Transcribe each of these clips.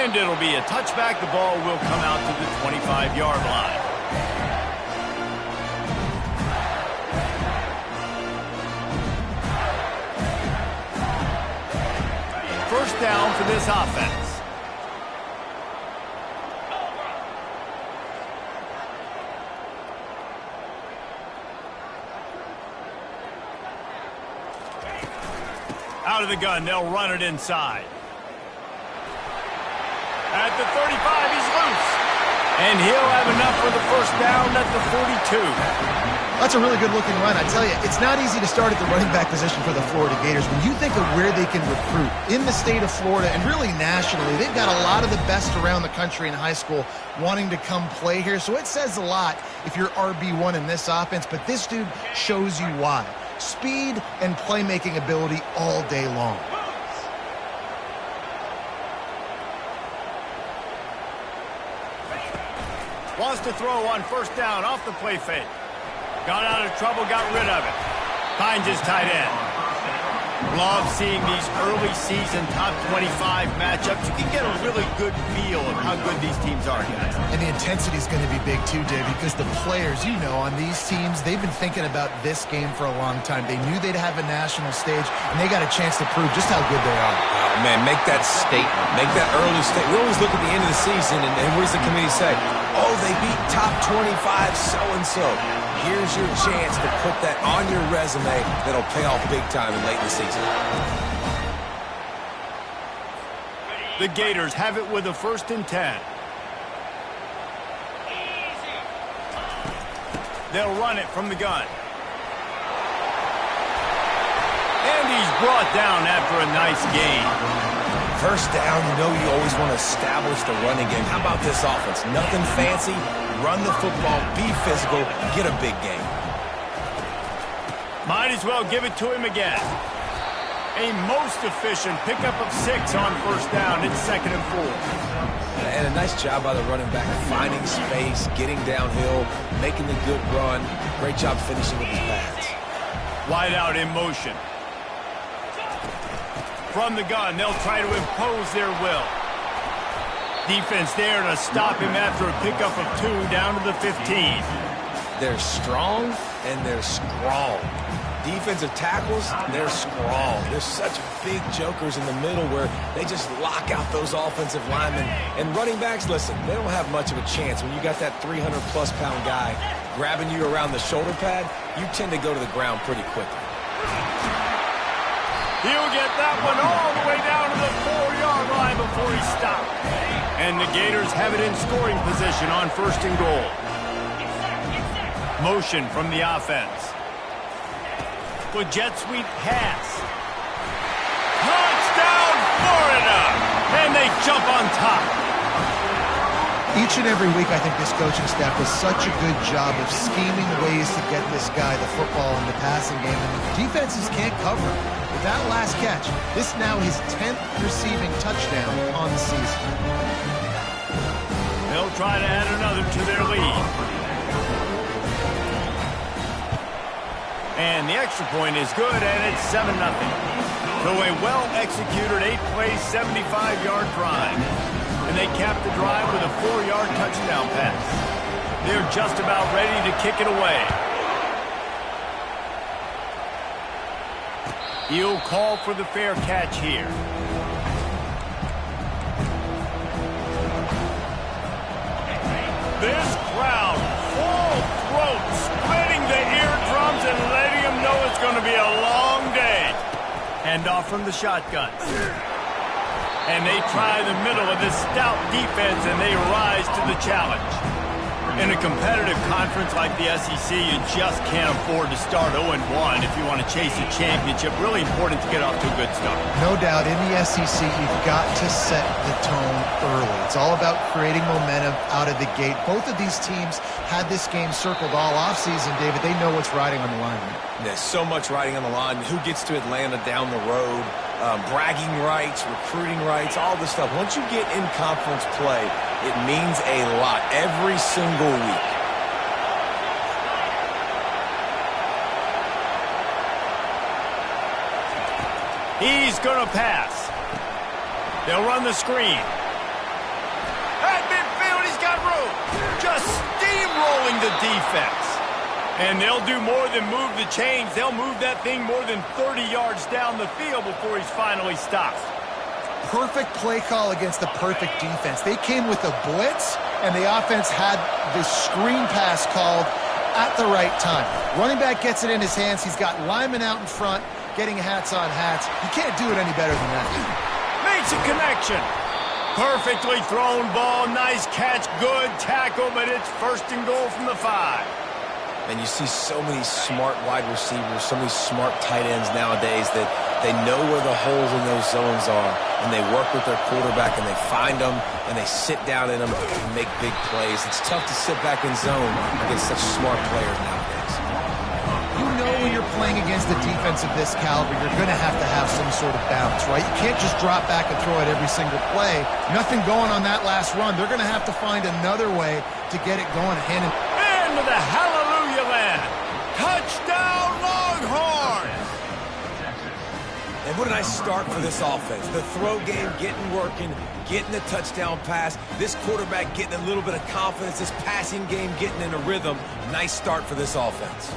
And it'll be a touchback. The ball will come out to the 25-yard line. First down for this offense. Out of the gun, they'll run it inside. At the 35, he's loose. And he'll have enough for the first down at the 42. That's a really good-looking run. I tell you, it's not easy to start at the running back position for the Florida Gators. When you think of where they can recruit in the state of Florida and really nationally, they've got a lot of the best around the country in high school wanting to come play here. So it says a lot if you're RB1 in this offense, but this dude shows you why. Speed and playmaking ability all day long. Wants to throw on first down off the play fake. Got out of trouble, got rid of it. Finds his tight end. Love seeing these early season top 25 matchups. You can get a really good feel of how good these teams are, guys. And the intensity is going to be big too, Dave, because the players, you know, on these teams, they've been thinking about this game for a long time. They knew they'd have a national stage, and they got a chance to prove just how good they are. Oh, man, make that statement. Make that early statement. We always look at the end of the season, and what does the committee say? Oh, they beat top 25 so-and-so. Here's your chance to put that on your resume that'll pay off big time in late in the season. The Gators have it with a 1st and 10. They'll run it from the gun. And he's brought down after a nice gain. First down, you know you always want to establish the running game. How about this offense? Nothing fancy. Run the football, be physical, get a big gain. Might as well give it to him again. A most efficient pickup of 6 on first down. It's 2nd and 4. And a nice job by the running back, finding space, getting downhill, making the good run. Great job finishing with his pads. Wide out in motion. From the gun, they'll try to impose their will. Defense there to stop him after a pickup of 2 down to the 15. They're strong and they're strong. Defensive tackles, they're strong. They're such big jokers in the middle where they just lock out those offensive linemen. And running backs, listen, they don't have much of a chance. When you got that 300-plus pound guy grabbing you around the shoulder pad, you tend to go to the ground pretty quickly. He'll get that one all the way down to the 4-yard line before he stopped. And the Gators have it in scoring position on 1st and goal. Motion from the offense. With jet sweep pass. Touchdown, Florida! And they jump on top. Each and every week, I think this coaching staff does such a good job of scheming ways to get this guy the football in the passing game, and the defenses can't cover him. With that last catch, this now his 10th receiving touchdown on the season. They'll try to add another to their lead. And the extra point is good, and it's 7-0. So a well-executed 8-play, 75-yard drive. And they cap the drive with a 4-yard touchdown pass. They're just about ready to kick it away. He'll call for the fair catch here. This crowd, full throat, splitting the eardrums and letting them know it's going to be a long day. Hand off from the shotgun. And they try the middle of this stout defense, and they rise to the challenge. In a competitive conference like the SEC, you just can't afford to start 0-1 if you want to chase a championship. Really important to get off to a good start. No doubt, in the SEC, you've got to set the tone early. It's all about creating momentum out of the gate. Both of these teams had this game circled all offseason, David. They know what's riding on the line. There's so much riding on the line. Who gets to Atlanta down the road? Bragging rights, recruiting rights, all this stuff. Once you get in conference play, it means a lot every single week. He's going to pass. They'll run the screen. through. Just steamrolling the defense. And they'll do more than move the chains. They'll move that thing more than 30 yards down the field before he's finally stopped. Perfect play call against the perfect defense. They came with a blitz, and the offense had the screen pass called at the right time. Running back gets it in his hands. He's got linemen out in front getting hats on hats. You can't do it any better than that. Makes a connection. Perfectly thrown ball. Nice catch. Good tackle, but it's 1st and goal from the 5. And you see so many smart wide receivers, so many smart tight ends nowadays that they know where the holes in those zones are, and they work with their quarterback, and they find them, and they sit down in them and make big plays. It's tough to sit back in zone against such smart players nowadays. You know when you're playing against a defense of this caliber, you're going to have some sort of balance, right? You can't just drop back and throw it every single play. Nothing going on that last run. They're going to have to find another way to get it going. Into the hallelujah land. Touchdown, Longhorns! And what a nice start for this offense. The throw game getting working, getting the touchdown pass. This quarterback getting a little bit of confidence. This passing game getting in a rhythm. Nice start for this offense.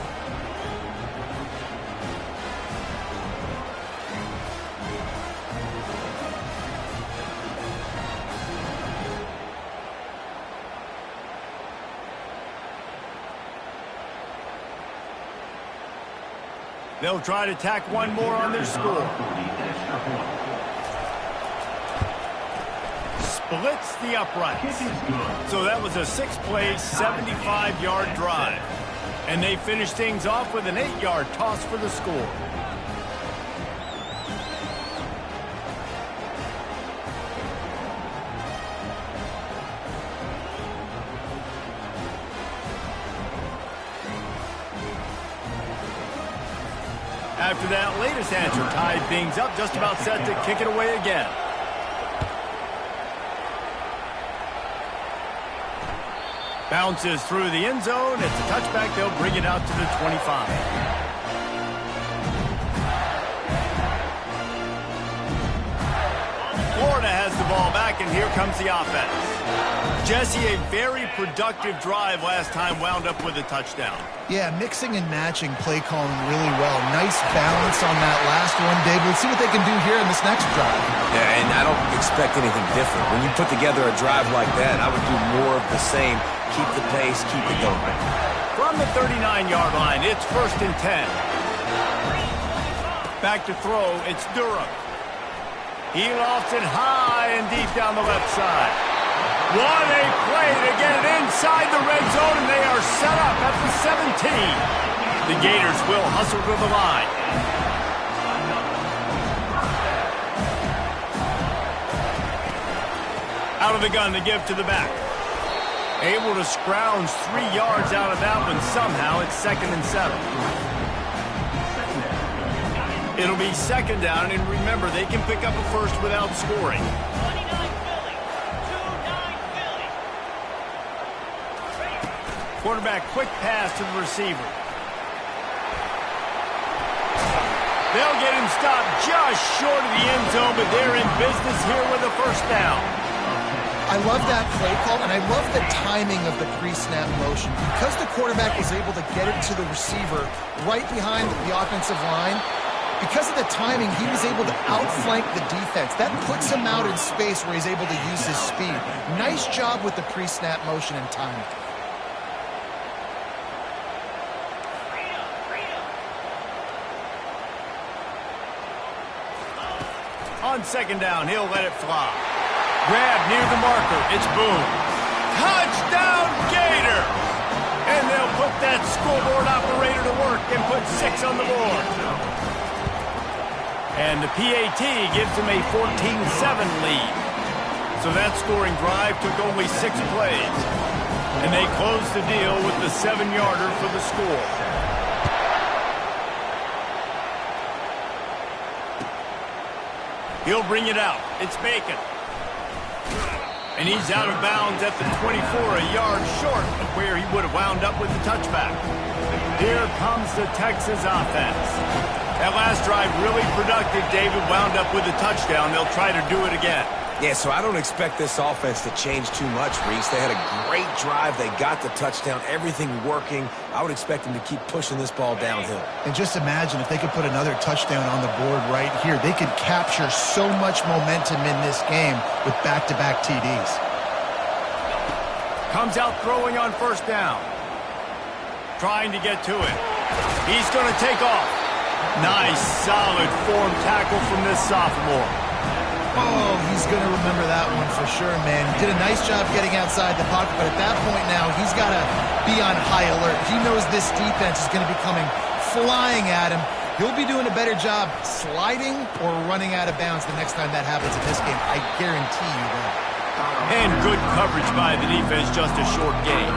They'll try to tack one more on their score. Splits the uprights. So that was a 6-play, 75-yard drive. And they finish things off with an 8-yard toss for the score. After that latest answer tied things up, just about set to kick it away again. Bounces through the end zone. It's a touchback. They'll bring it out to the 25. Florida has the ball back, and here comes the offense. Jesse, a very productive drive last time, wound up with a touchdown. Yeah, mixing and matching play calling really well. Nice balance on that last one, David. Let's see what they can do here in this next drive. Yeah, and I don't expect anything different. When you put together a drive like that, I would do more of the same. Keep the pace, keep it going. From the 39-yard line, it's 1st and 10. Back to throw, it's Durham. He lofts it high and deep down the left side. What a play to get it inside the red zone, and they are set up at the 17. The Gators will hustle to the line. Out of the gun to give to the back. Able to scrounge 3 yards out of that one somehow. It's 2nd and 7. It'll be 2nd down, and remember, they can pick up a first without scoring. Quarterback, quick pass to the receiver. They'll get him stopped just short of the end zone, but they're in business here with a 1st down. I love that play call, and I love the timing of the pre-snap motion. Because the quarterback was able to get it to the receiver right behind the offensive line, because of the timing, he was able to outflank the defense. That puts him out in space where he's able to use his speed. Nice job with the pre-snap motion and timing. On 2nd down, he'll let it fly. Grab near the marker. It's Boone. Touchdown, Gator! And they'll put that scoreboard operator to work and put 6 on the board. And the PAT gives them a 14-7 lead. So that scoring drive took only 6 plays. And they closed the deal with the 7-yarder for the score. He'll bring it out. It's Bacon. And he's out of bounds at the 24, a yard short of where he would have wound up with the touchback. Here comes the Texas offense. That last drive really productive. David wound up with a touchdown. They'll try to do it again. Yeah, so I don't expect this offense to change too much, Reese. They had a great drive. They got the touchdown, everything working. I would expect them to keep pushing this ball downhill. And just imagine if they could put another touchdown on the board right here. They could capture so much momentum in this game with back-to-back TDs. Comes out throwing on first down. Trying to get to it. He's going to take off. Nice, solid form tackle from this sophomore. Oh, he's going to remember that one for sure, man. He did a nice job getting outside the pocket, but at that point now, he's got to be on high alert. He knows this defense is going to be coming flying at him. He'll be doing a better job sliding or running out of bounds the next time that happens in this game. I guarantee you that. And good coverage by the defense, just a short gain.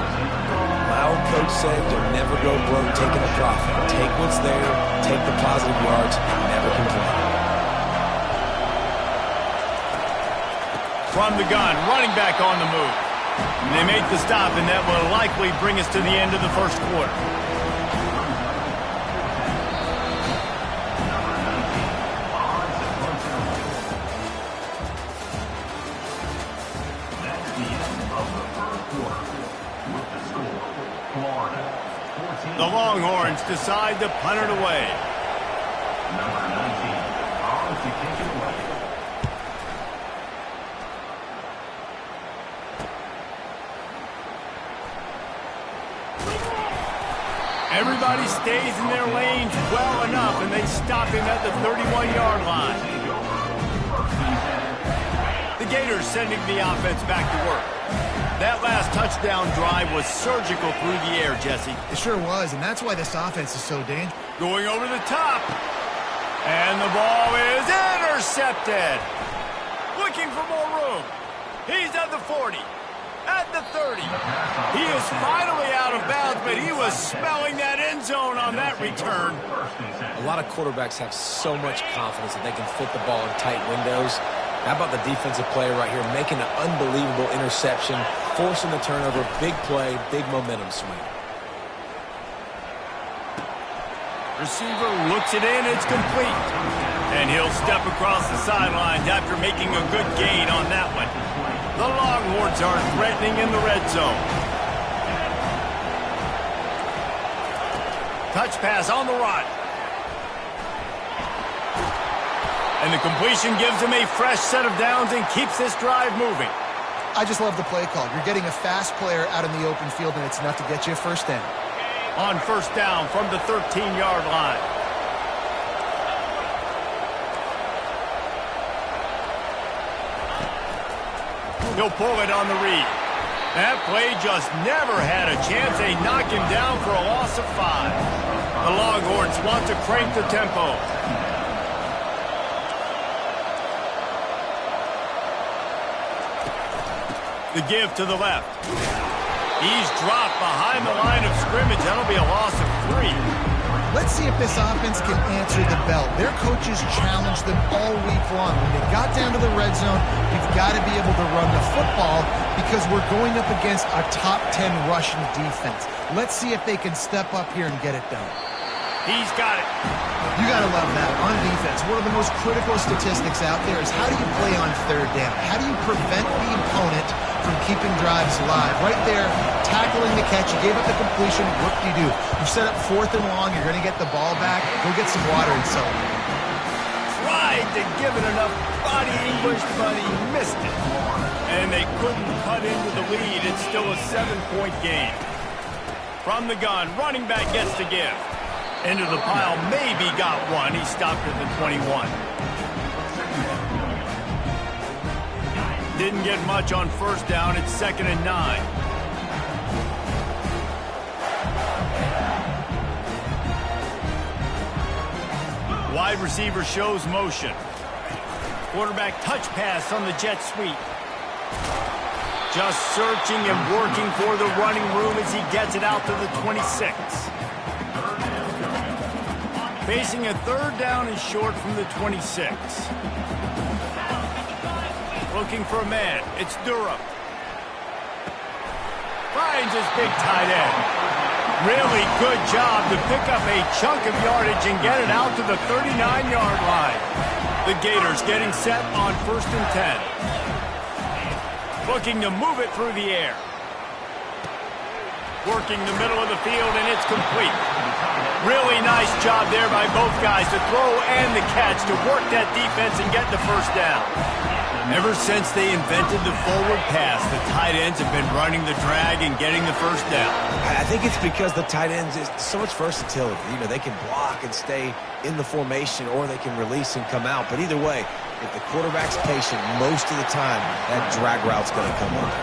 My old coach said, don't never go broke taking a profit. Take what's there, take the positive yards, and never complain. From the gun, running back on the move. And they make the stop, and that will likely bring us to the end of the first quarter. The Longhorns decide to punt it away. Number 19, on to kick it away. Everybody stays in their lanes well enough, and they stop him at the 31-yard line. The Gators sending the offense back to work. That last touchdown drive was surgical through the air, Jesse. It sure was, and that's why this offense is so dangerous. Going over the top. And the ball is intercepted. Looking for more room. He's at the 40. At the 30. He is finally out of bounds, but he was smelling that end zone on that return. A lot of quarterbacks have so much confidence that they can fit the ball in tight windows. How about the defensive player right here making an unbelievable interception, forcing the turnover, big play, big momentum swing. Receiver looks it in, it's complete. And he'll step across the sidelines after making a good gain on that one. The Longhorns are threatening in the red zone. Touch pass on the run. And the completion gives him a fresh set of downs and keeps this drive moving. I just love the play call. You're getting a fast player out in the open field, and it's enough to get you a first down. On first down from the 13-yard line. He'll pull it on the read. That play just never had a chance. They knock him down for a loss of 5. The Longhorns want to crank the tempo. The give to the left. He's dropped behind the line of scrimmage. That'll be a loss of 3. Let's see if this offense can answer the bell. Their coaches challenged them all week long. When they got down to the red zone, you've got to be able to run the football because we're going up against a top 10 rushing defense. Let's see if they can step up here and get it done. He's got it. You got to love that. On defense, one of the most critical statistics out there is how do you play on third down? How do you prevent the opponent from keeping drives alive? Right there, tackling the catch. You gave up the completion. What do? You set up 4th and long. You're going to get the ball back. Go get some water and celebrate. Tried to give it enough body English, but he missed it. And they couldn't cut into the lead. It's still a 7-point game. From the gun, running back gets to give. Into the pile, maybe got one. He stopped at the 21. Didn't get much on first down. It's 2nd and 9. Wide receiver shows motion. Quarterback touch pass on the jet sweep. Just searching and working for the running room as he gets it out to the 26. Facing a 3rd down and short from the 26. Looking for a man. It's Durham. Finds his big tight end. Really good job to pick up a chunk of yardage and get it out to the 39-yard line. The Gators getting set on 1st and 10. Looking to move it through the air. Working the middle of the field, and it's complete. Really nice job there by both guys to throw and the catch to work that defense and get the first down. Ever since they invented the forward pass, the tight ends have been running the drag and getting the first down. I think it's because the tight ends is so much versatility. You know, they can block and stay in the formation, or they can release and come out. But either way, if the quarterback's patient most of the time, that drag route's going to come up.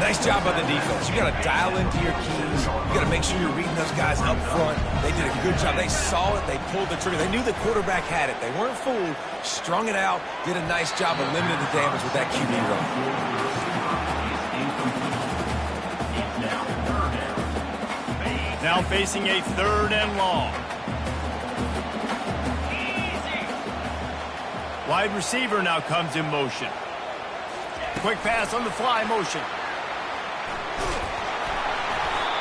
Nice job by the defense. You got to dial into your keys. You got to make sure you're reading those guys up front. They did a good job. They saw it. They pulled the trigger. They knew the quarterback had it. They weren't fooled. Strung it out. Did a nice job of limiting the damage with that QB run. Now facing a 3rd and long. Wide receiver now comes in motion. Quick pass on the fly motion.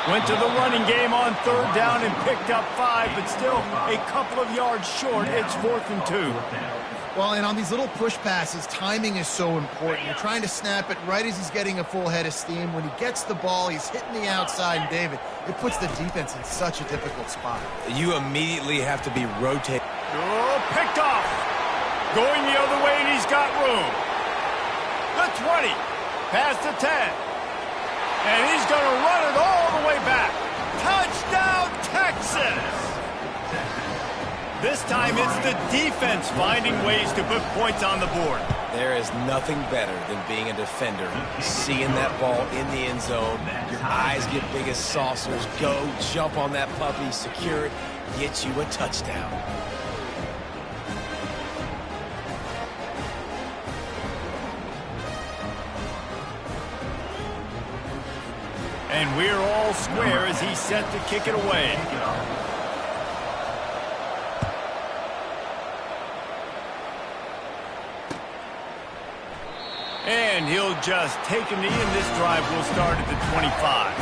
Went to the running game on 3rd down and picked up 5, but still a couple of yards short. It's 4th and 2. Well, and on these little push passes, timing is so important. You're trying to snap it right as he's getting a full head of steam. When he gets the ball, he's hitting the outside, and David, it puts the defense in such a difficult spot. You immediately have to be rotating. Oh, picked off. Going the other way, and he's got room. The 20, past the 10. And he's going to run it all the way back. Touchdown, Texas! This time it's the defense finding ways to put points on the board. There is nothing better than being a defender, seeing that ball in the end zone. Your eyes get big as saucers. Go, jump on that puppy, secure it, get you a touchdown. And we're all square as he's set to kick it away. And he'll just take a knee, and this drive will start at the 25.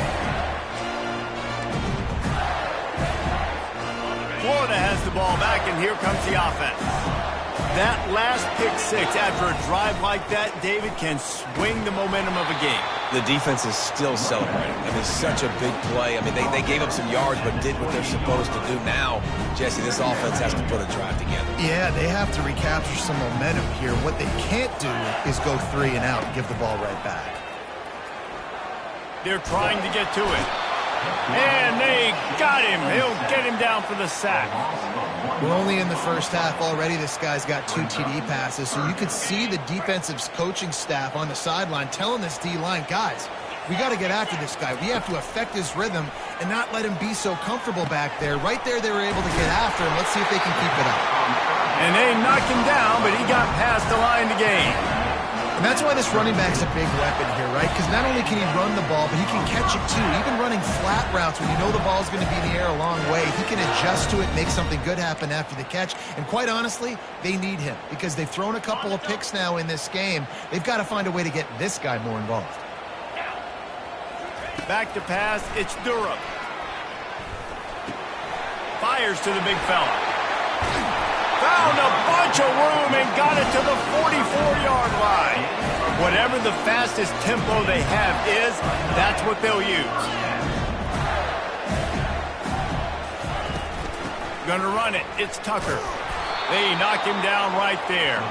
Florida has the ball back, and here comes the offense. That last pick six after a drive like that, David, can swing the momentum of a game. The defense is still celebrating. I mean, such a big play. I mean, they gave up some yards but did what they're supposed to do. Now, Jesse, this offense has to put a drive together. Yeah, they have to recapture some momentum here. What they can't do is go 3 and out and give the ball right back. They're trying to get to it. And they got him. He'll get him down for the sack. We're only in the first half already. This guy's got 2 TD passes, so you could see the defensive coaching staff on the sideline telling this D-line, guys, we got to get after this guy. We have to affect his rhythm and not let him be so comfortable back there. Right there, they were able to get after him. Let's see if they can keep it up. And they knocked him down, but he got past the line to gain. And that's why this running back's a big weapon here, right? Because not only can he run the ball, but he can catch it too. Even running flat routes when you know the ball's going to be in the air a long way, he can adjust to it, make something good happen after the catch. And quite honestly, they need him because they've thrown a couple of picks now in this game. They've got to find a way to get this guy more involved. Back to pass, it's Durham. Fires to the big fella. Found a bunch of room and got it to the 44-yard line. Whatever the fastest tempo they have is, that's what they'll use. Gonna run it. It's Tucker. They knock him down right there.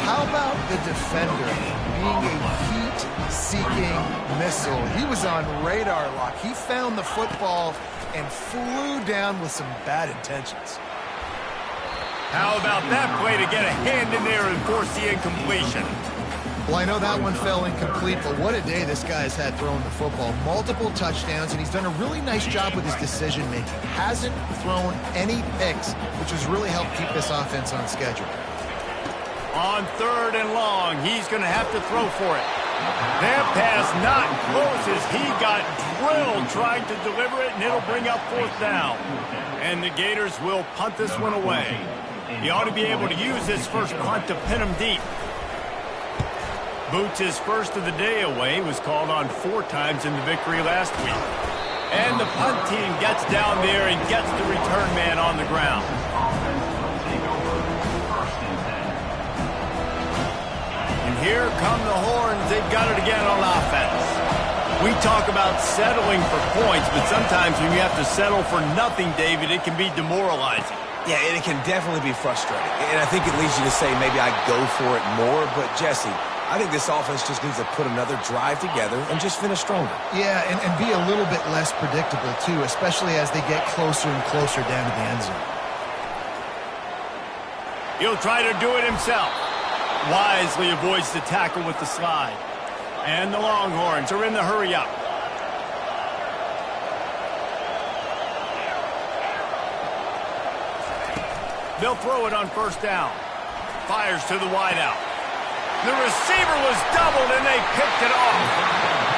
How about the defender being a heat-seeking missile? He was on radar lock. He found the football and flew down with some bad intentions. How about that play to get a hand in there and force the incompletion? Well, I know that one fell incomplete, but what a day this guy's had throwing the football. Multiple touchdowns, and he's done a really nice job with his decision-making. Hasn't thrown any picks, which has really helped keep this offense on schedule. On 3rd and long, he's going to have to throw for it. That pass not close as he got drilled trying to deliver it, and it'll bring up 4th down. And the Gators will punt this one away. He ought to be able to use this first punt to pin him deep. Boots' first of the day away was called on 4 times in the victory last week. And the punt team gets down there and gets the return man on the ground. And here come the horns. They've got it again on offense. We talk about settling for points, but sometimes when you have to settle for nothing, David, it can be demoralizing. Yeah, and it can definitely be frustrating. And I think it leads you to say maybe I'd go for it more. But, Jesse, I think this offense just needs to put another drive together and just finish stronger. Yeah, and be a little bit less predictable, too, especially as they get closer and closer down to the end zone. He'll try to do it himself. Wisely avoids the tackle with the slide. And the Longhorns are in the hurry-up. They'll throw it on first down. Fires to the wideout. The receiver was doubled, and they picked it off.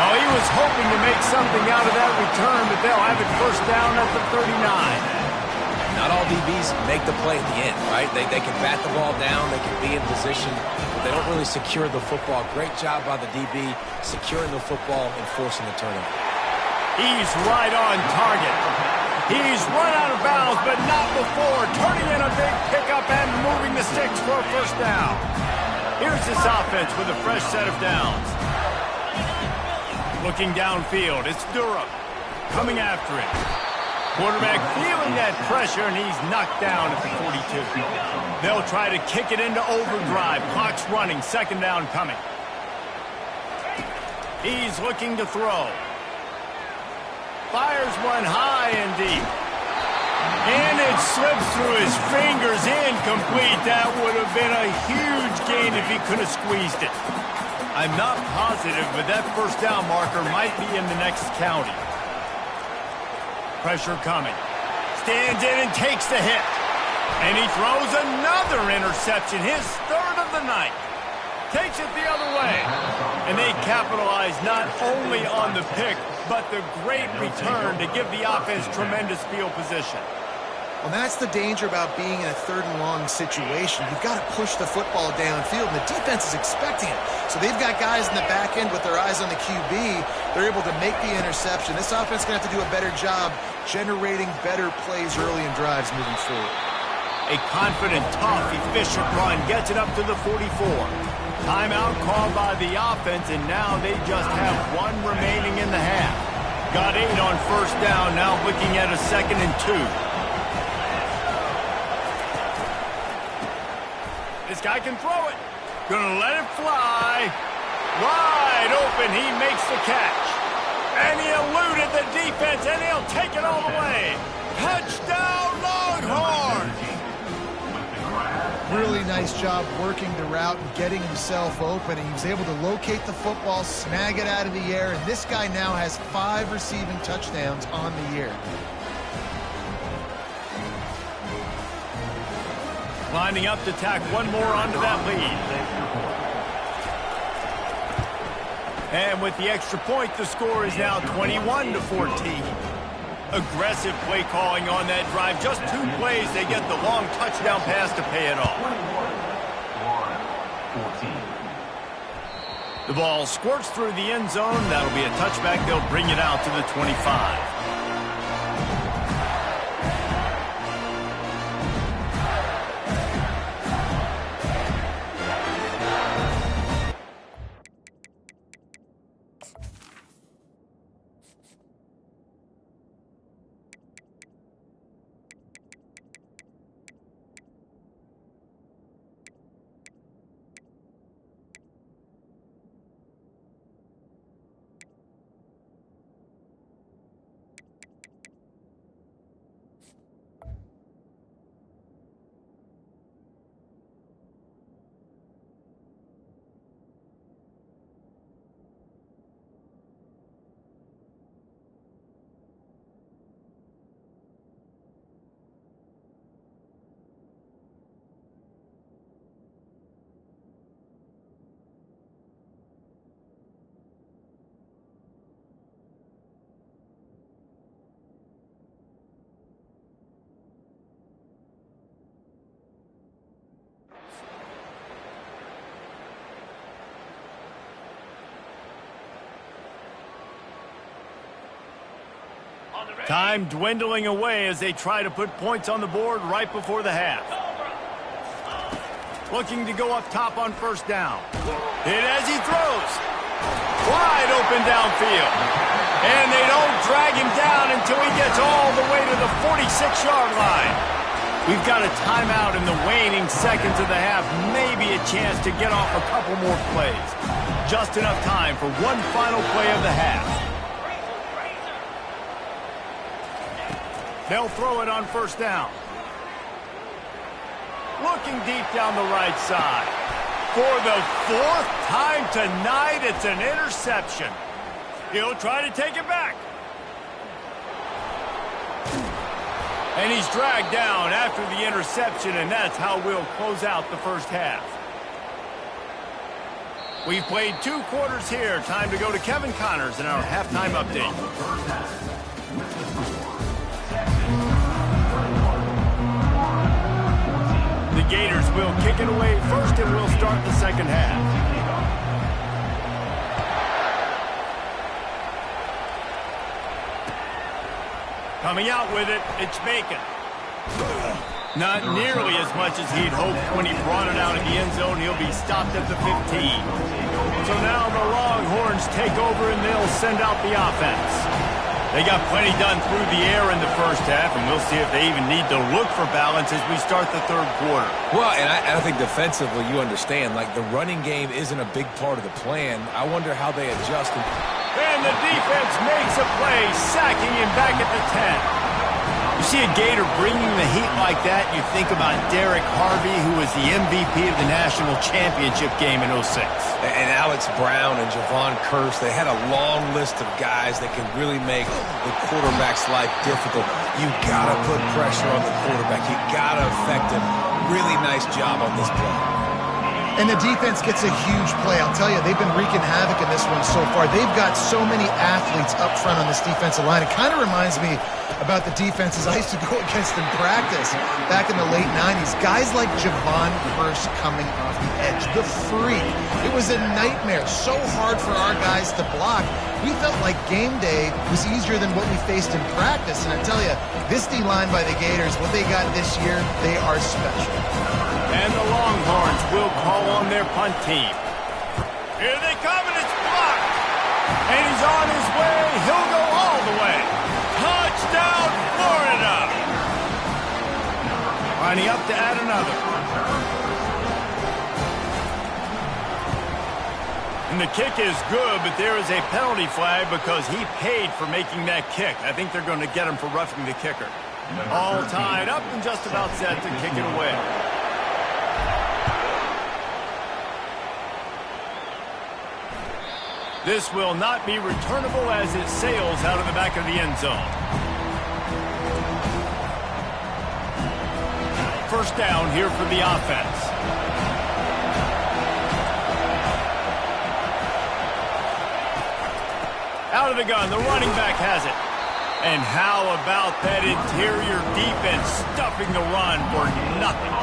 Oh, he was hoping to make something out of that return, but they'll have it first down at the 39. Not all DBs make the play at the end, right? They can bat the ball down, they can be in position, but they don't really secure the football. Great job by the DB securing the football and forcing the turnover. He's right on target. He's run out of bounds, but not before. Turning in a big pickup and moving the sticks for a first down. Here's this offense with a fresh set of downs. Looking downfield, it's Durham coming after it. Quarterback feeling that pressure, and he's knocked down at the 42. They'll try to kick it into overdrive. Clock's running, second down coming. He's looking to throw. Fires one high and deep. And it slips through his fingers, incomplete. That would have been a huge gain if he could have squeezed it. I'm not positive, but that first down marker might be in the next county. Pressure coming. Stands in and takes the hit. And he throws another interception, his third of the night. Takes it the other way. And they capitalize not only on the pick, but the great return to give the offense tremendous field position. Well, that's the danger about being in a third and long situation. You've got to push the football downfield, and the defense is expecting it. So they've got guys in the back end with their eyes on the QB. They're able to make the interception. This offense is going to have to do a better job generating better plays early in drives moving forward. A confident, tough, efficient run gets it up to the 44. Timeout called by the offense, and now they just have one remaining in the half. Got 8 on first down, now looking at a 2nd and 2. This guy can throw it. Gonna let it fly. Wide open, he makes the catch. And he eluded the defense, and he'll take it all the way. Touchdown, Longhorns! Really nice job working the route and getting himself open. He was able to locate the football, snag it out of the air, and this guy now has 5 receiving touchdowns on the year. Lining up to tack one more onto that lead. And with the extra point, the score is now 21-14. Aggressive play calling on that drive. Just 2 plays, they get the long touchdown pass to pay it off. 21-14. The ball squirts through the end zone. That'll be a touchback. They'll bring it out to the 25. Time dwindling away as they try to put points on the board right before the half. Looking to go up top on first down. Hit as he throws. Wide open downfield. And they don't drag him down until he gets all the way to the 46-yard line. We've got a timeout in the waning seconds of the half. Maybe a chance to get off a couple more plays. Just enough time for one final play of the half. They'll throw it on first down. Looking deep down the right side. For the fourth time tonight, it's an interception. He'll try to take it back. And he's dragged down after the interception, and that's how we'll close out the first half. We've played 2 quarters here. Time to go to Kevin Connors in our halftime update. The Gators will kick it away first, and we'll start the second half. Coming out with it, it's Bacon. Not nearly as much as he'd hoped when he brought it out in the end zone. He'll be stopped at the 15. So now the Longhorns take over, and they'll send out the offense. They got plenty done through the air in the first half, and we'll see if they even need to look for balance as we start the third quarter. Well, and I think defensively, you understand, like the running game isn't a big part of the plan. I wonder how they adjust. And the defense makes a play, sacking him back at the 10. You see a Gator bringing the heat like that, you think about Derek Harvey, who was the MVP of the national championship game in 06. And Alex Brown and Javon Curse, they had a long list of guys that can really make the quarterback's life difficult. You got to put pressure on the quarterback. You got to affect him. Really nice job on this play. And the defense gets a huge play. I'll tell you, they've been wreaking havoc in this one so far. They've got so many athletes up front on this defensive line. It kind of reminds me about the defenses I used to go against in practice back in the late 90s. Guys like Javon Curse coming off the edge, the freak. It was a nightmare. So hard for our guys to block. We felt like game day was easier than what we faced in practice. And I tell you, this D-line by the Gators, what they got this year, they are special. And the Longhorns will call on their punt team. Here they come, and it's blocked. And he's on his way. He'll go all the way. Touchdown, Florida. Lining up to add another. And the kick is good, but there is a penalty flag because he paid for making that kick. I think they're going to get him for roughing the kicker. All tied up and just about set to kick it away. This will not be returnable as it sails out of the back of the end zone. First down here for the offense. Out of the gun, the running back has it. And how about that interior defense stuffing the run for nothing?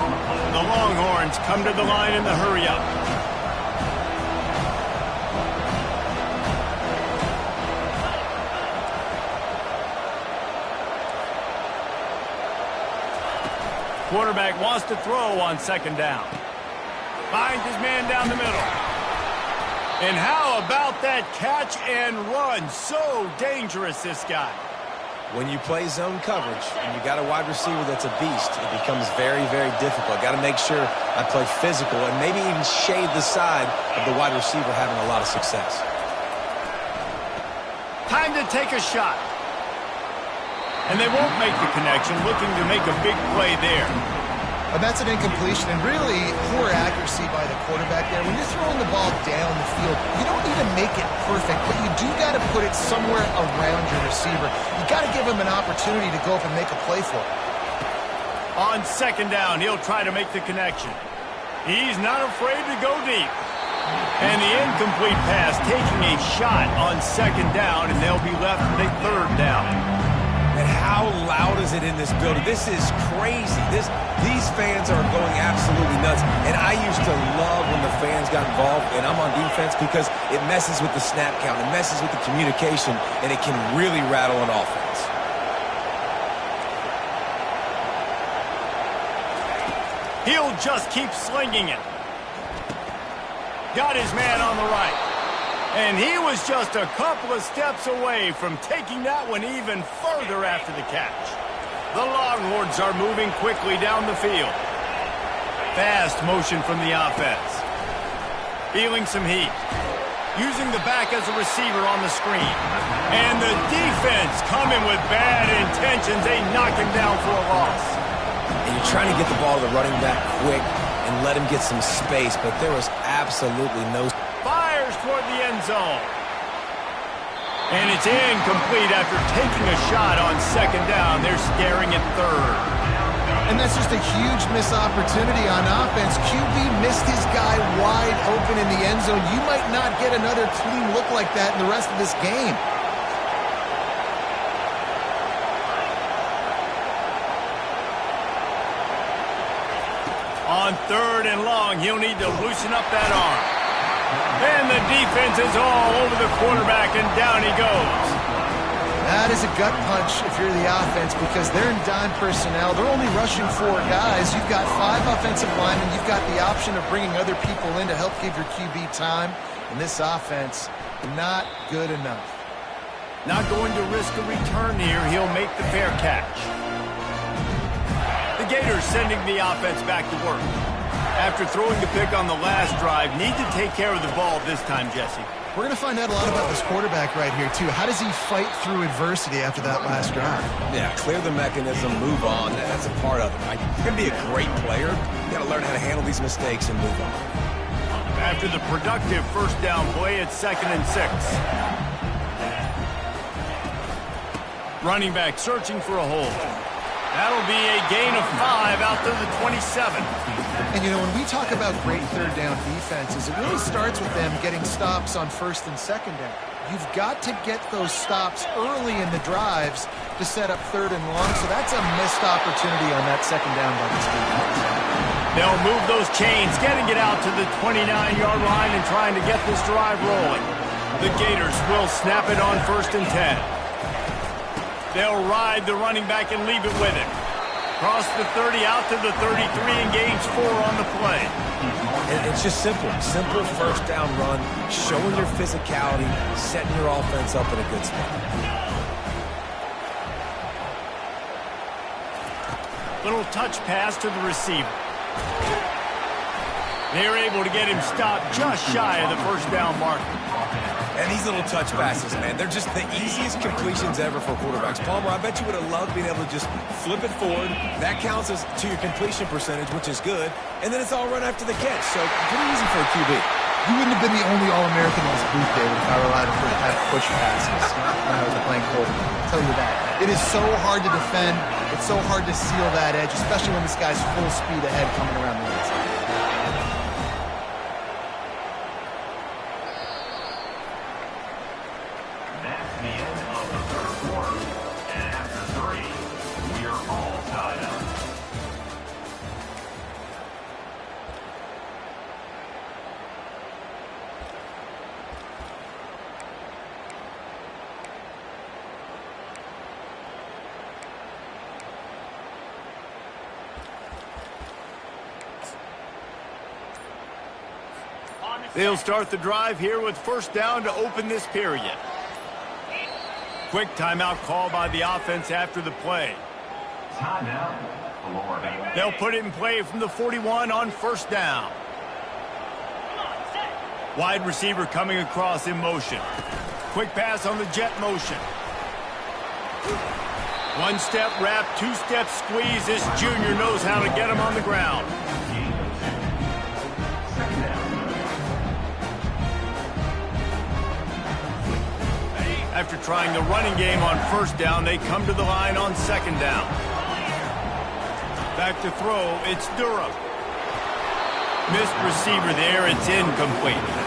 The Longhorns come to the line in the hurry-up. Quarterback wants to throw on second down. Finds his man down the middle. And how about that catch and run? So dangerous, this guy. When you play zone coverage and you got a wide receiver that's a beast, it becomes very, very difficult. Got to make sure I play physical and maybe even shade the side of the wide receiver having a lot of success. Time to take a shot. And they won't make the connection, looking to make a big play there. And that's an incompletion, and really poor accuracy by the quarterback there. When you're throwing the ball down the field, you don't need to make it perfect, but you do got to put it somewhere around your receiver. You got to give him an opportunity to go up and make a play for it. On second down, he'll try to make the connection. He's not afraid to go deep. And the incomplete pass taking a shot on second down, and they'll be left with a third down. And how loud is it in this building? This is crazy. These fans are going absolutely nuts. And I used to love when the fans got involved, and I'm on defense, because it messes with the snap count. It messes with the communication, and it can really rattle an offense. He'll he'll just keep slinging it. Got his man on the right. And he was just a couple of steps away from taking that one even further after the catch. The Longhorns are moving quickly down the field. Fast motion from the offense. Feeling some heat. Using the back as a receiver on the screen. And the defense coming with bad intentions. They knock him down for a loss. And you're trying to get the ball to the running back quick and let him get some space, but there was absolutely no... Fires toward the end zone. And it's incomplete after taking a shot on second down. They're staring at third. And that's just a huge missed opportunity on offense. QB missed his guy wide open in the end zone. You might not get another clean look like that in the rest of this game. On third and long, he'll need to loosen up that arm. And the defense is all over the quarterback, and down he goes. That is a gut punch if you're the offense because they're in dime personnel. They're only rushing 4 guys. You've got 5 offensive linemen. You've got the option of bringing other people in to help give your QB time. And this offense, not good enough. Not going to risk a return here. He'll make the fair catch. The Gators sending the offense back to work. After throwing the pick on the last drive, need to take care of the ball this time, Jesse. We're going to find out a lot about this quarterback right here, too. How does he fight through adversity after that last drive? Yeah, clear the mechanism, move on. That's a part of it. Right? You're going to be a great player. You got to learn how to handle these mistakes and move on. After the productive first down play, it's 2nd and 6. Running back searching for a hole. That'll be a gain of 5 out to the 27. And, you know, when we talk about great third down defenses, it really starts with them getting stops on 1st and 2nd down. You've got to get those stops early in the drives to set up 3rd and long, so that's a missed opportunity on that 2nd down by this defense. They'll move those chains, getting it out to the 29-yard line and trying to get this drive rolling. The Gators will snap it on 1st and 10. They'll ride the running back and leave it with him. Cross the 30 out to the 33 and gains 4 on the play. And it's just simple. Simple first down run, showing your physicality, setting your offense up in a good spot. Little touch pass to the receiver. They're able to get him stopped just shy of the first down marker. And these little touch passes, man, they're just the easiest completions ever for quarterbacks. Palmer, I bet you would have loved being able to just flip it forward. That counts as to your completion percentage, which is good. And then it's all run after the catch. So pretty easy for a QB. You wouldn't have been the only All-American in this booth, David, if I relied on first half push passes when I was playing quarterback. I'll tell you that. It is so hard to defend. It's so hard to seal that edge, especially when this guy's full speed ahead coming around the inside. That's the end of the third quarter. And after 3, we are all tied up. They'll start the drive here with first down to open this period. Quick timeout call by the offense after the play. Timeout, Florida. They'll put it in play from the 41 on first down. Wide receiver coming across in motion. Quick pass on the jet motion. 1-step wrap, 2-step squeeze. This junior knows how to get him on the ground. After trying the running game on first down, they come to the line on second down. Back to throw, it's Durham. Missed receiver there, it's incomplete.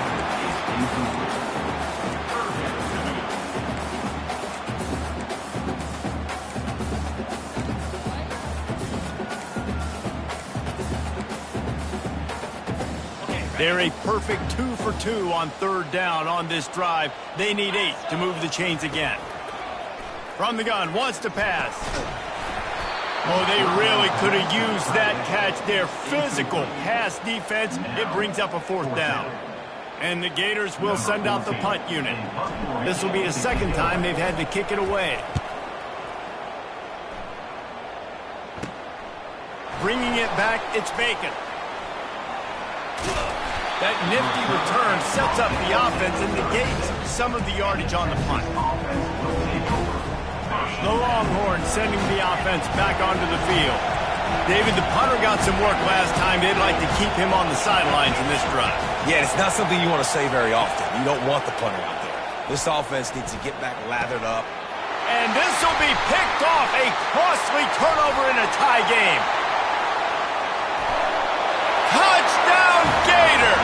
They're a perfect 2 for 2 on third down on this drive. They need 8 to move the chains again. From the gun, wants to pass. Oh, they really could have used that catch. Their physical pass defense, it brings up a 4th down. And the Gators will send out the punt unit. This will be the 2nd time they've had to kick it away. Bringing it back, it's Bacon. That nifty return sets up the offense and negates some of the yardage on the punt. The Longhorns sending the offense back onto the field. David, the punter got some work last time. They'd like to keep him on the sidelines in this drive. Yeah, it's not something you want to say very often. You don't want the punter out there. This offense needs to get back lathered up. And this will be picked off. A costly turnover in a tie game. Touchdown, Gator!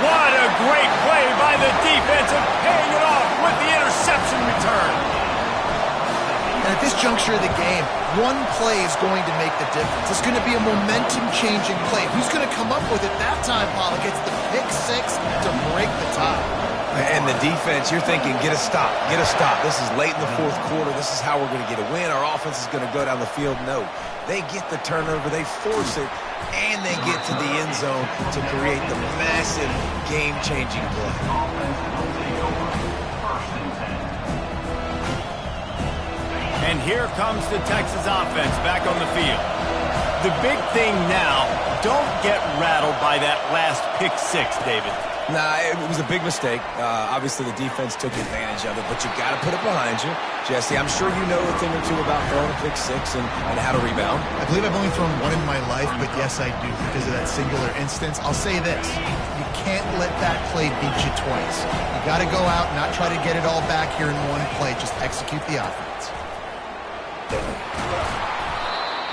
What a great play by the defense and paying it off with the interception return. And at this juncture of the game, one play is going to make the difference. It's going to be a momentum-changing play. Who's going to come up with it that time, Pollock? It's the pick 6 to break the tie. And the defense, you're thinking, get a stop, get a stop. This is late in the 4th quarter. This is how we're going to get a win. Our offense is going to go down the field. No, they get the turnover, they force it, and they get to the end zone to create the massive game-changing play. And here comes the Texas offense back on the field. The big thing now, don't get rattled by that last pick 6, David. Nah, it was a big mistake. Obviously, the defense took advantage of it, but you got to put it behind you. Jesse, I'm sure you know a thing or two about throwing a pick 6 and how to rebound. I believe I've only thrown one in my life, but yes, I do because of that singular instance. I'll say this. You can't let that play beat you twice. You got to go out and not try to get it all back here in one play. Just execute the offense.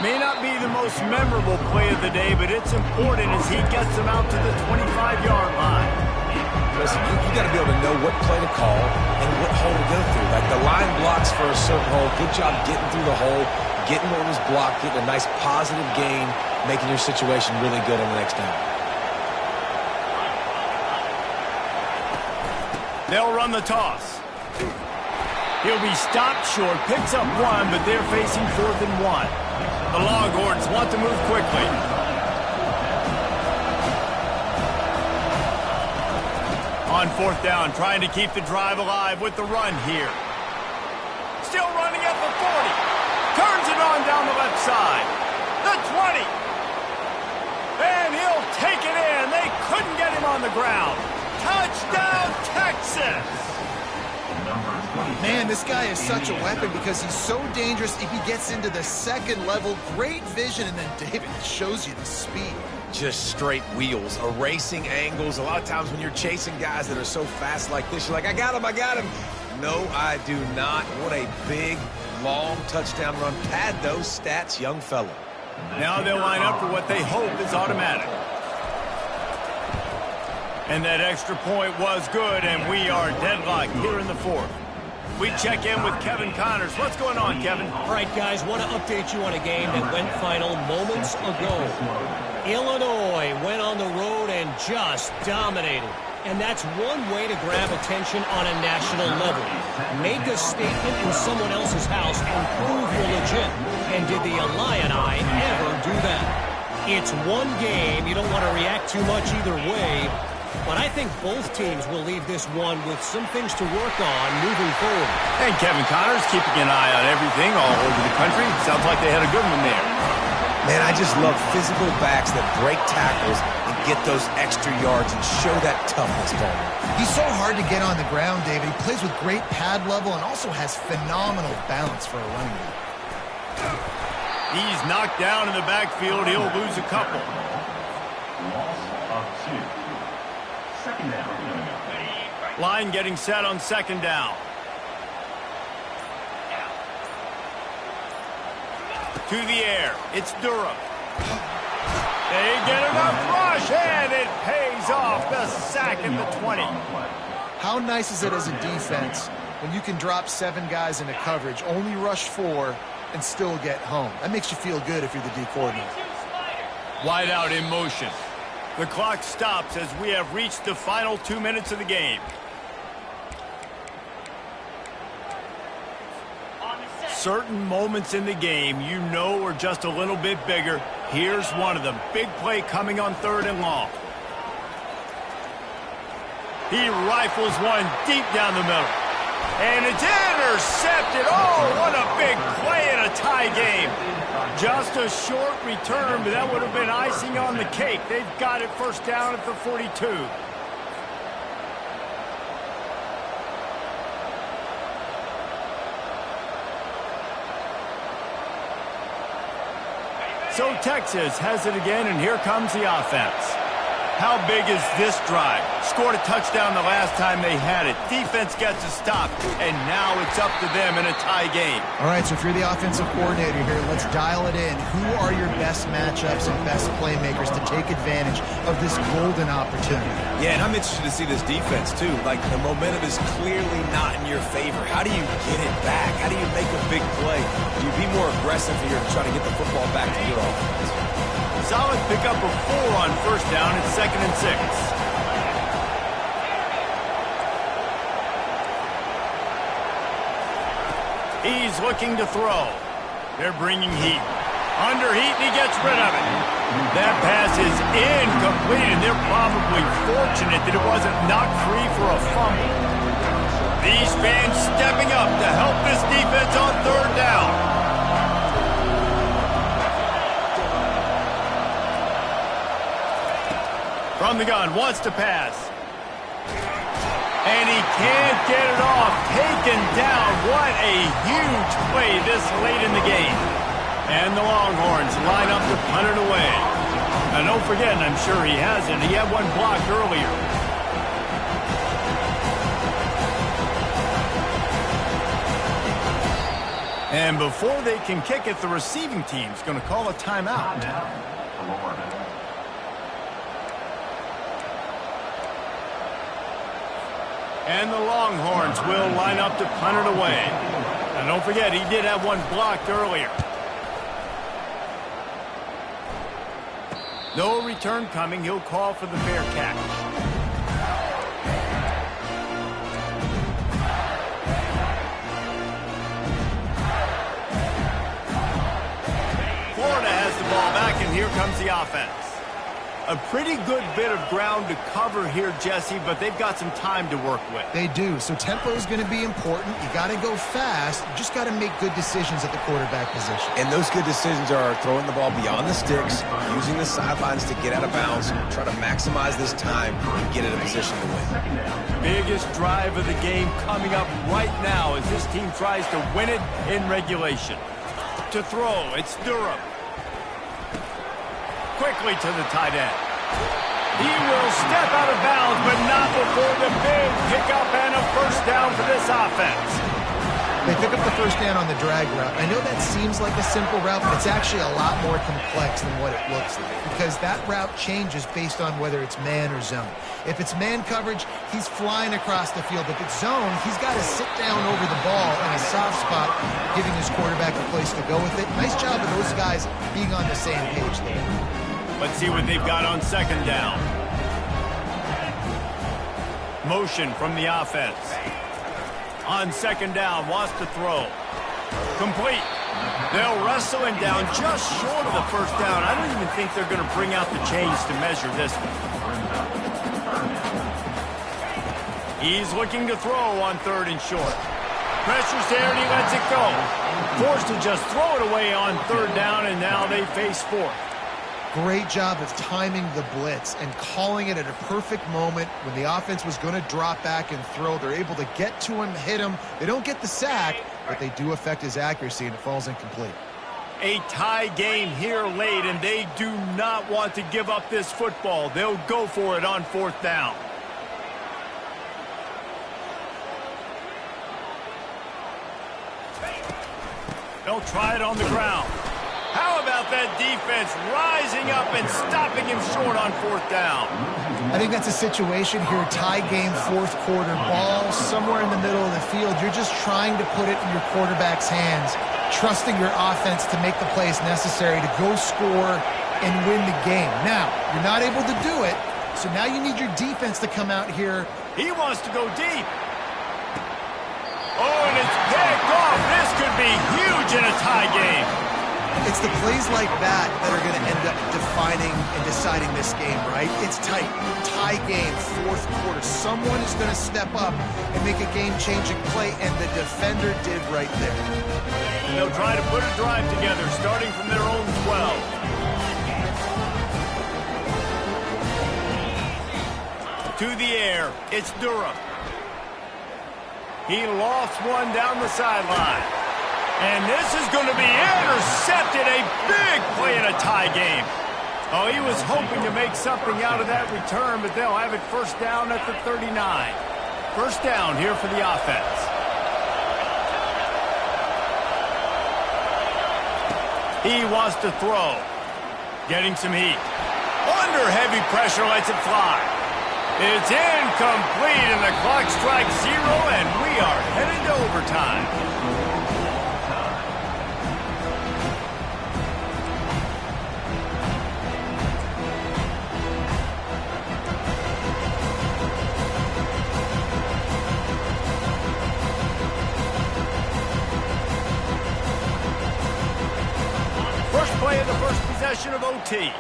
May not be the most memorable play of the day, but it's important as he gets them out to the 25-yard line. Listen, you got to be able to know what play to call and what hole to go through. Like the line blocks for a certain hole. Good job getting through the hole, getting what was blocked, getting a nice positive gain, making your situation really good on the next down. They'll run the toss. He'll be stopped short, picks up 1, but they're facing 4th and 1. The Longhorns want to move quickly. On 4th down, trying to keep the drive alive with the run here. Still running at the 40. Turns it on down the left side. The 20. And he'll take it in. They couldn't get him on the ground. Touchdown, Texas! Man, this guy is such a weapon because he's so dangerous if he gets into the 2nd level. Great vision, and then David shows you the speed. Just straight wheels, erasing angles. A lot of times when you're chasing guys that are so fast like this, you're like, I got him, I got him. No, I do not. What a big, long touchdown run. Pad those stats, young fella. Now they'll line up for what they hope is automatic. And that extra point was good, and we are deadlocked here in the 4th. We check in with Kevin Connors. What's going on, Kevin? All right, guys, want to update you on a game that went final moments ago. Illinois went on the road and just dominated. And that's one way to grab attention on a national level. Make a statement in someone else's house and prove you're legit. And did the Illini ever do that? It's one game. You don't want to react too much either way. But I think both teams will leave this one with some things to work on moving forward. And Kevin Connors keeping an eye on everything all over the country. Sounds like they had a good one there. Man, I just love physical backs that break tackles and get those extra yards and show that toughness, Palmer. He's so hard to get on the ground, David. He plays with great pad level and also has phenomenal balance for a running back. He's knocked down in the backfield. He'll lose a couple. Loss of 2. Second down. Line getting set on 2nd down. To the air. It's Durham. They get enough rush, and it pays off. The sack at the 20. How nice is it as a defense when you can drop 7 guys into coverage, only rush 4, and still get home? That makes you feel good if you're the D coordinator. Wide out in motion. The clock stops as we have reached the final 2 minutes of the game. certain moments in the game you know are just a little bit bigger. Here's one of them. Big play coming on 3rd and long. He rifles one deep down the middle. And it's intercepted. Oh, what a big play in a tie game. Just a short return, but that would have been icing on the cake. They've got it 1st down at the 42. So Texas has it again, and here comes the offense. How big is this drive? Scored a touchdown the last time they had it. Defense gets a stop, and now it's up to them in a tie game. All right, so if you're the offensive coordinator here, let's dial it in. Who are your best matchups and best playmakers to take advantage of this golden opportunity? Yeah, and I'm interested to see this defense, too. Like, the momentum is clearly not in your favor. How do you get it back? How do you make a big play? Do you be more aggressive here to try to get the football back to your offense? Solid pickup of 4 on 1st down and 2nd and 6. He's looking to throw. They're bringing heat. Under heat, and he gets rid of it. That pass is incomplete, and they're probably fortunate that it wasn't knocked free for a fumble. These fans stepping up to help this defense on 3rd down. From the gun, wants to pass. And he can't get it off. Taken down. What a huge play this late in the game. And the Longhorns line up to punt it away. And don't forget, and I'm sure he hasn't, he had one blocked earlier. And before they can kick it, the receiving team's going to call a timeout. And the Longhorns will line up to punt it away. And don't forget, he did have one blocked earlier. No return coming. He'll call for the fair catch. Florida has the ball back, and here comes the offense. A pretty good bit of ground to cover here, Jesse, but they've got some time to work with. They do. So tempo is going to be important. You got to go fast. You just got to make good decisions at the quarterback position. And those good decisions are throwing the ball beyond the sticks, using the sidelines to get out of bounds, try to maximize this time and get in a position to win. Biggest drive of the game coming up right now as this team tries to win it in regulation. To throw, it's Durham. Quickly to the tight end. He will step out of bounds, but not before the big pickup and a 1st down for this offense. They pick up the 1st down on the drag route. I know that seems like a simple route, but it's actually a lot more complex than what it looks like because that route changes based on whether it's man or zone. If it's man coverage, he's flying across the field. If it's zone, he's got to sit down over the ball in a soft spot, giving his quarterback a place to go with it. Nice job of those guys being on the same page there. Let's see what they've got on 2nd down. Motion from the offense. On 2nd down, wants to throw. Complete. They'll wrestle him down just short of the 1st down. I don't even think they're going to bring out the chains to measure this one. He's looking to throw on 3rd and short. Pressure's there and he lets it go. Forced to just throw it away on 3rd down, and now they face 4th. Great job of timing the blitz and calling it at a perfect moment when the offense was going to drop back and throw. They're able to get to him, hit him. They don't get the sack, but they do affect his accuracy, and it falls incomplete. A tie game here late, and they do not want to give up this football. They'll go for it on 4th down. They'll try it on the ground. How about that defense rising up and stopping him short on 4th down? I think that's a situation here, tie game, 4th quarter, ball somewhere in the middle of the field. You're just trying to put it in your quarterback's hands, trusting your offense to make the plays necessary to go score and win the game. Now, you're not able to do it, so now you need your defense to come out here. He wants to go deep. Oh, and it's picked off. This could be huge in a tie game. It's the plays like that that are going to end up defining and deciding this game, right? It's tight. Tie game, fourth quarter. Someone is going to step up and make a game-changing play, and the defender did right there. And they'll try to put a drive together, starting from their own 12. To the air, it's Durham. He lost one down the sideline. And this is going to be intercepted. A big play in a tie game. Oh, he was hoping to make something out of that return, but they'll have it first down at the 39. First down here for the offense. He wants to throw. Getting some heat. Under heavy pressure, lets it fly. It's incomplete, and the clock strikes 0, and we are headed to overtime. First play of the first possession of OT.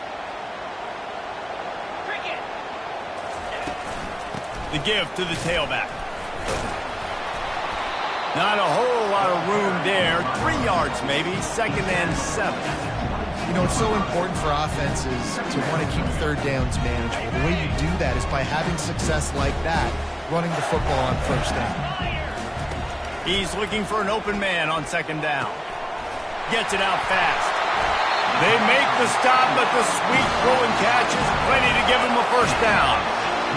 The give to the tailback. Not a whole lot of room there. 3 yards maybe, 2nd and 7. You know, it's so important for offenses to want to keep third downs manageable. The way you do that is by having success like that, running the football on first down. He's looking for an open man on 2nd down. Gets it out fast. They make the stop, but the sweet throw and catch is plenty to give him a first down.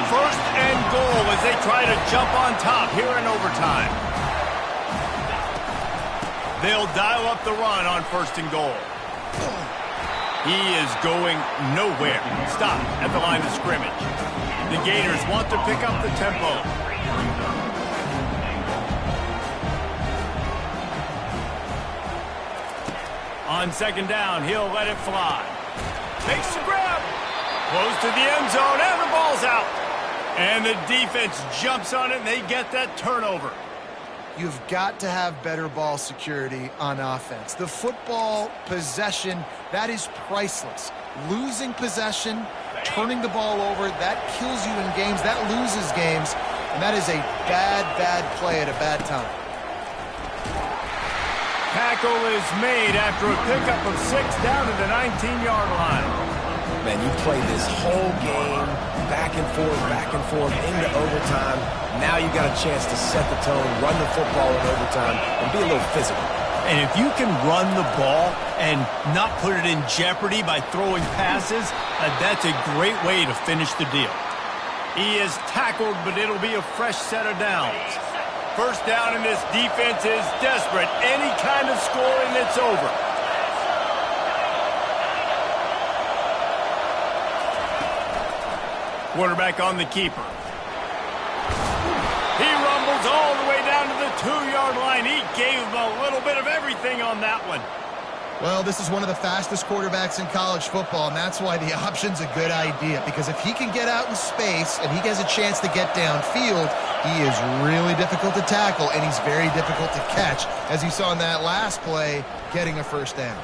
First and goal as they try to jump on top here in overtime. They'll dial up the run on 1st and goal. He is going nowhere. Stop at the line of scrimmage. The Gators want to pick up the tempo. On 2nd down, he'll let it fly. Makes the grab. Close to the end zone, and the ball's out. And the defense jumps on it, and they get that turnover. You've got to have better ball security on offense. The football possession, that is priceless. Losing possession, turning the ball over, that kills you in games, that loses games, and that is a bad, bad play at a bad time. Tackle is made after a pickup of 6 down to the 19-yard line. Man, you play this whole game back and forth into overtime. Now you got a chance to set the tone, run the football in overtime, and be a little physical. And if you can run the ball and not put it in jeopardy by throwing passes, that's a great way to finish the deal. He is tackled, but it'll be a fresh set of downs. First down, and this defense is desperate. Any kind of score, and it's over. Quarterback on the keeper. He rumbles all the way down to the 2-yard line. He gave him a little bit of everything on that one. Well, this is one of the fastest quarterbacks in college football, and that's why the option's a good idea. Because if he can get out in space and he has a chance to get downfield, he is really difficult to tackle, and he's very difficult to catch, as you saw in that last play, getting a first down.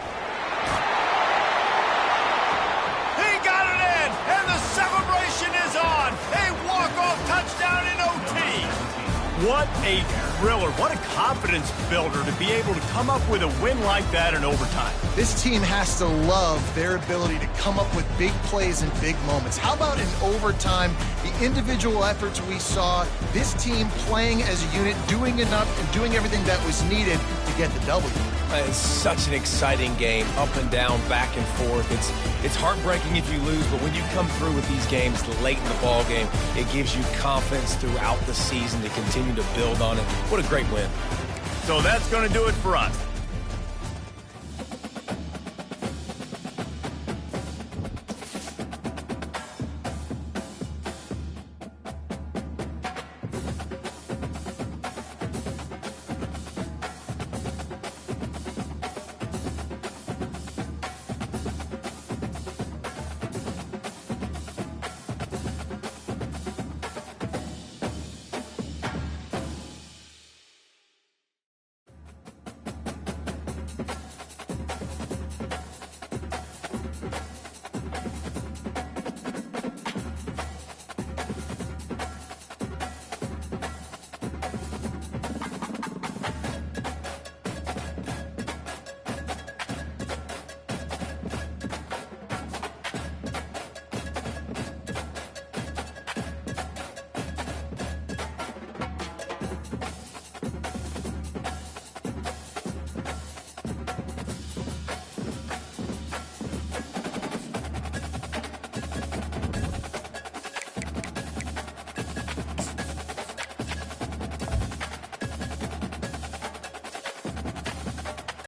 He got it in, and the celebration is on. A walk-off touchdown in OT. What a thriller. What a confidence builder to be able to come up with a win like that in overtime. This team has to love their ability to come up with big plays in big moments. How about in overtime, the individual efforts we saw, this team playing as a unit, doing enough and doing everything that was needed to get the W. It's such an exciting game, up and down, back and forth. It's heartbreaking if you lose, but when you come through with these games late in the ball game, it gives you confidence throughout the season to continue to build on it. What a great win. So that's going to do it for us.